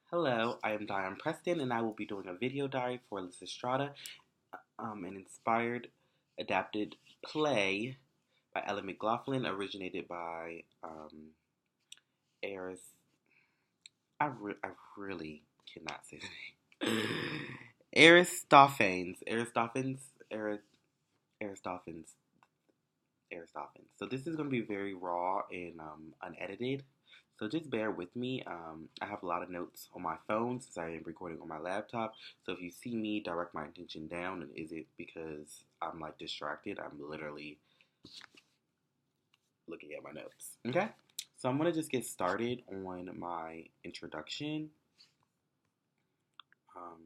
Hello, I am Diane Preston, and I will be doing a video diary for Lysistrata, an inspired, adapted play by Ellen McLaughlin, originated by Aris. I really cannot say the name. Aristophanes. Aristophanes. Aristophanes. So this is going to be very raw and unedited. So just bear with me. I have a lot of notes on my phone since I am recording on my laptop. So if you see me direct my attention down, and is it because I'm like distracted? I'm literally looking at my notes. Okay. So I'm gonna just get started on my introduction. Um,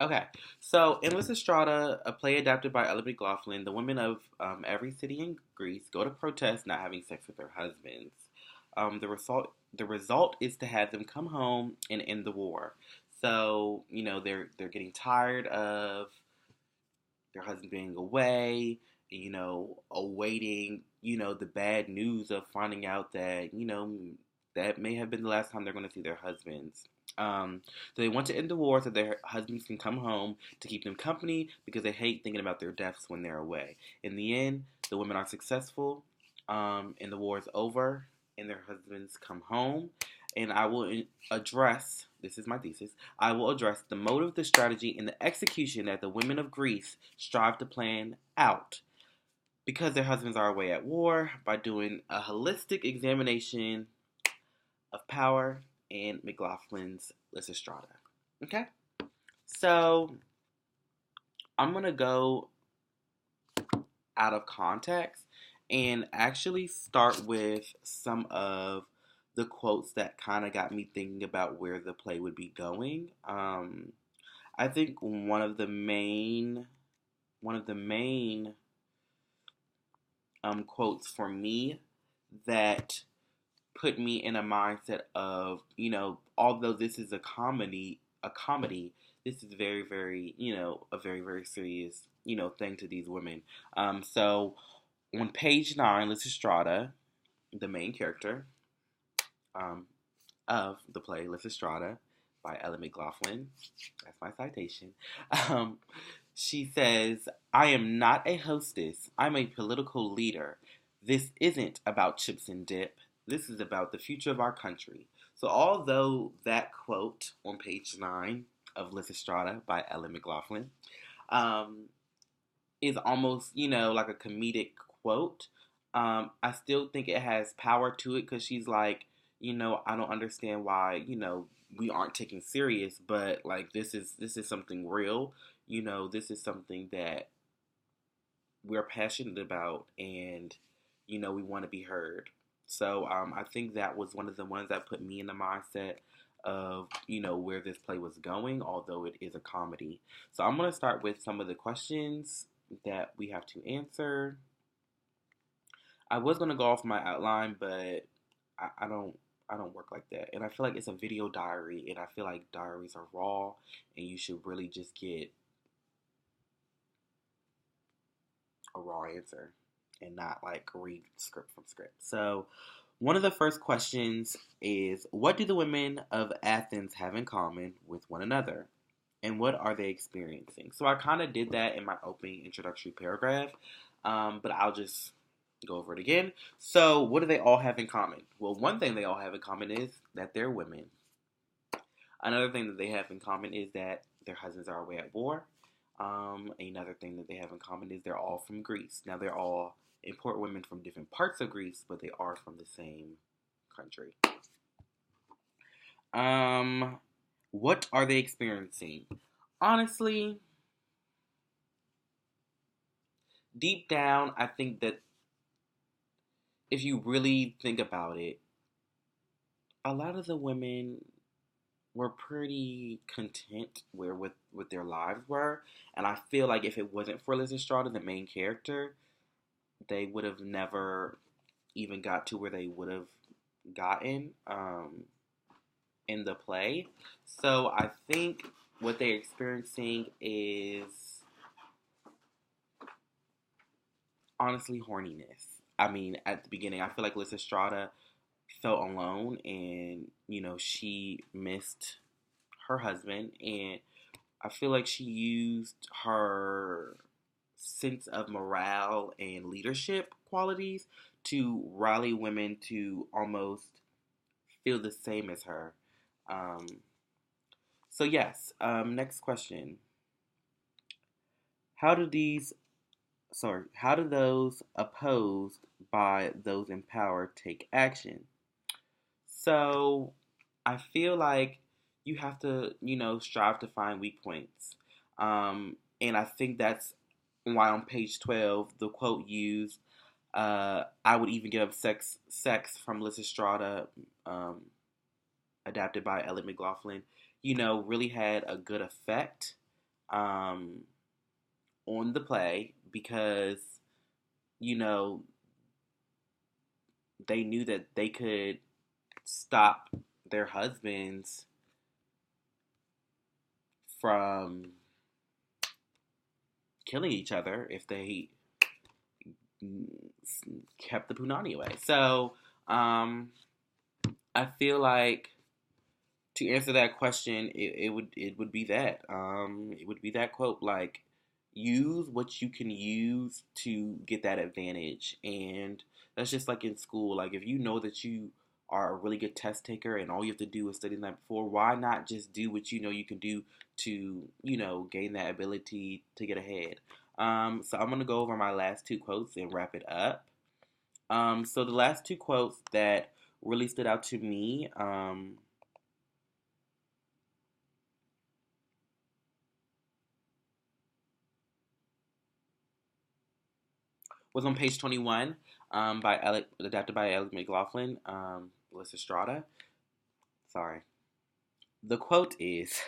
Okay, so in Lysistrata, a play adapted by Ella McLaughlin, the women of every city in Greece go to protest not having sex with their husbands. The result is to have them come home and end the war. So they're getting tired of their husband being away, awaiting the bad news of finding out that that may have been the last time they're going to see their husbands. So they want to end the war so their husbands can come home to keep them company because they hate thinking about their deaths when they're away. In the end, the women are successful, and the war is over, and their husbands come home. And I will address this is my thesis. I will address the motive, the strategy, and the execution that the women of Greece strive to plan out because their husbands are away at war by doing a holistic examination of power and McLaughlin's Lysistrata. Okay? So I'm going to go out of context and actually start with some of the quotes that kind of got me thinking about where the play would be going. I think one of the main quotes for me that put me in a mindset of, although this is a comedy, this is very, very, a very, very serious, thing to these women. So on page 9, Lysistrata, the main character um, of the play Lysistrata by Ellen McLaughlin, that's my citation. Um, she says, I am not a hostess. I'm a political leader. This isn't about chips and dip. This is about the future of our country. So, although that quote on page 9 of Lysistrata by Ellen McLaughlin um, is almost, like a comedic quote, I still think it has power to it because she's like, I don't understand why, we aren't taken serious, but like this is something real. This is something that we're passionate about, and we want to be heard. So I think that was one of the ones that put me in the mindset of where this play was going, although it is a comedy. So I'm going to start with some of the questions that we have to answer. I was going to go off my outline, but I don't work like that. And I feel like it's a video diary, and I feel like diaries are raw, and you should really just get a raw answer and not like read script from script. So, one of the first questions is, what do the women of Athens have in common with one another? And what are they experiencing? So I kind of did that in my opening introductory paragraph, but I'll just go over it again. So, what do they all have in common? Well, one thing they all have in common is that they're women. Another thing that they have in common is that their husbands are away at war. Another thing that they have in common is they're all from Greece. Now, they're all important women from different parts of Greece, but they are from the same country. Um, what are they experiencing? Honestly, deep down, I think that if you really think about it, a lot of the women were pretty content where with their lives were, and I feel like if it wasn't for Liz Estrada, the main character, they would have never even got to where they would have gotten in the play. So I think what they're experiencing is honestly horniness. I mean, at the beginning, I feel like Liz Estrada felt alone, and she missed her husband, and I feel like she used her sense of morale and leadership qualities to rally women to almost feel the same as her. Um, so yes, next question. How do these how do those opposed by those in power take action? So I feel like you have to, strive to find weak points. And I think that's why on page 12, the quote used, I would even give up sex from Lysistrata, um, adapted by Elliot McLaughlin, really had a good effect um, on the play because, you know, they knew that they could stop their husbands from killing each other if they kept the punani away. So um, I feel like to answer that question, it would be that it would be that quote, like, use what you can use to get that advantage. And that's just like in school. Like, if you know that you are a really good test taker and all you have to do is study the night before, why not just do what you know you can do to gain that ability to get ahead? So I'm gonna go over my last two quotes and wrap it up. So the last two quotes that really stood out to me was on page 21, adapted by Alec McLaughlin, Lysistrata. Sorry. The quote is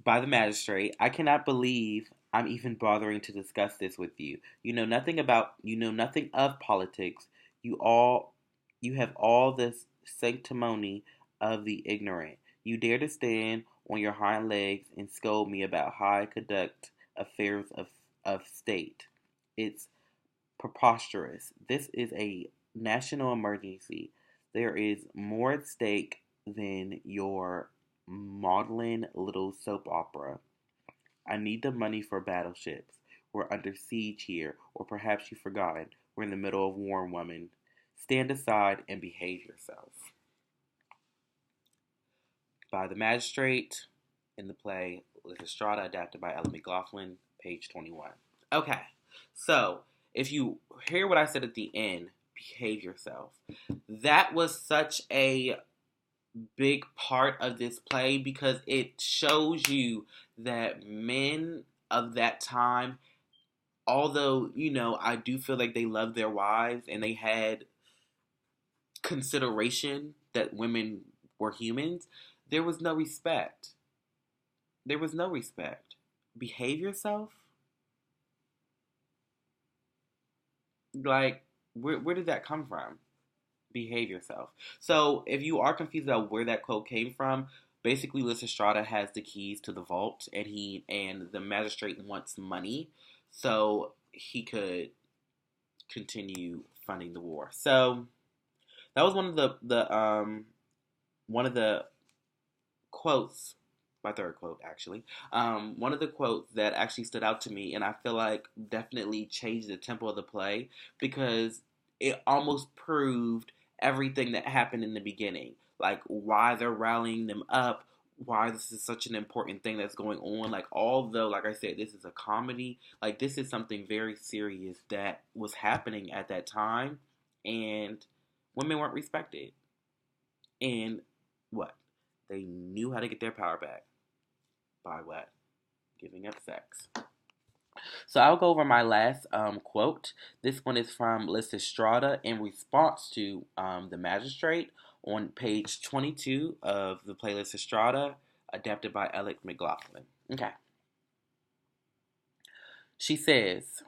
by the magistrate, I cannot believe I'm even bothering to discuss this with you. You know nothing of politics. You all you have all this sanctimony of the ignorant. You dare to stand on your hind legs and scold me about how I conduct affairs of state. It's preposterous. This is a national emergency. There is more at stake than your maudlin little soap opera. I need the money for battleships. We're under siege here, or perhaps you've forgotten. We're in the middle of war, woman. Stand aside and behave yourself. By the magistrate in the play Lysistrata, adapted by Ellen McLaughlin, page 21. Okay, so if you hear what I said at the end, behave yourself. That was such a big part of this play because it shows you that men of that time, although, I do feel like they loved their wives and they had consideration that women were humans, there was no respect. There was no respect. Behave yourself? Like, where did that come from? Behave yourself. So, if you are confused about where that quote came from, basically Lysistrata has the keys to the vault, and the magistrate wants money so he could continue funding the war. So that was one of the quotes, my third quote actually, one of the quotes that actually stood out to me, and I feel like definitely changed the tempo of the play because it almost proved everything that happened in the beginning, like why they're rallying them up, why this is such an important thing that's going on. Like, although, like I said, this is a comedy, like this is something very serious that was happening at that time, and women weren't respected. And what? They knew how to get their power back. By what? Giving up sex. So I'll go over my last quote. This one is from Lysistrata in response to the magistrate on page 22 of the play Lysistrata, adapted by Alec McLaughlin. Okay. She says,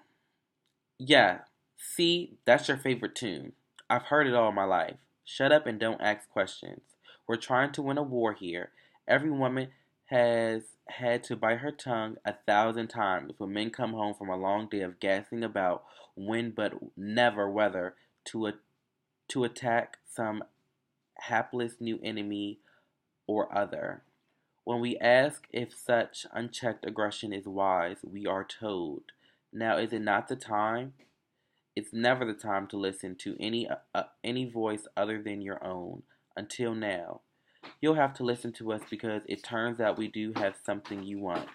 yeah, see, that's your favorite tune. I've heard it all my life. Shut up and don't ask questions. We're trying to win a war here. Every woman has had to bite her tongue 1,000 times when men come home from a long day of gassing about when but never whether to to attack some hapless new enemy or other. When we ask if such unchecked aggression is wise, we are told, now is it not the time? It's never the time to listen to any voice other than your own. Until now, you'll have to listen to us because it turns out we do have something you want.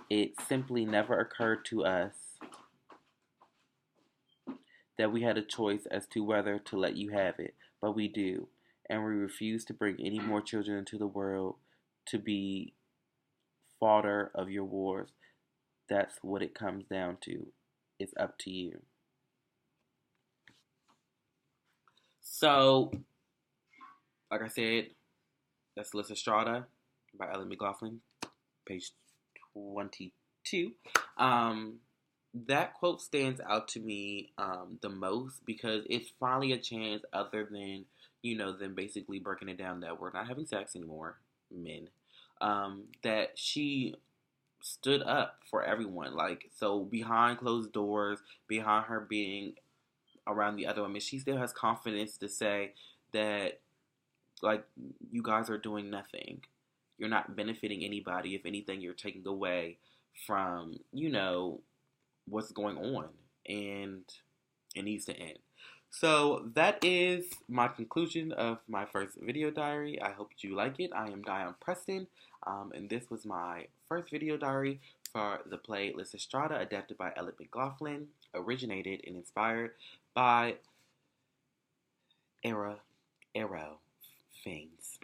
It simply never occurred to us that we had a choice as to whether to let you have it, but we do, and we refuse to bring any more children into the world to be fodder of your wars. That's what it comes down to. It's up to you. So, like I said, that's Lysistrata by Ellen McLaughlin, page 22. Um, that quote stands out to me the most because it's finally a chance, other than, them basically breaking it down that we're not having sex anymore, men, that she stood up for everyone. Like, so behind closed doors, behind her being around the other women, she still has confidence to say that, like, you guys are doing nothing. You're not benefiting anybody. If anything, you're taking away from, what's going on. And it needs to end. So that is my conclusion of my first video diary. I hope you like it. I am Dion Preston, and this was my first video diary for the play Lysistrata, adapted by Ellen McLaughlin, originated and inspired by Arrow Fiends.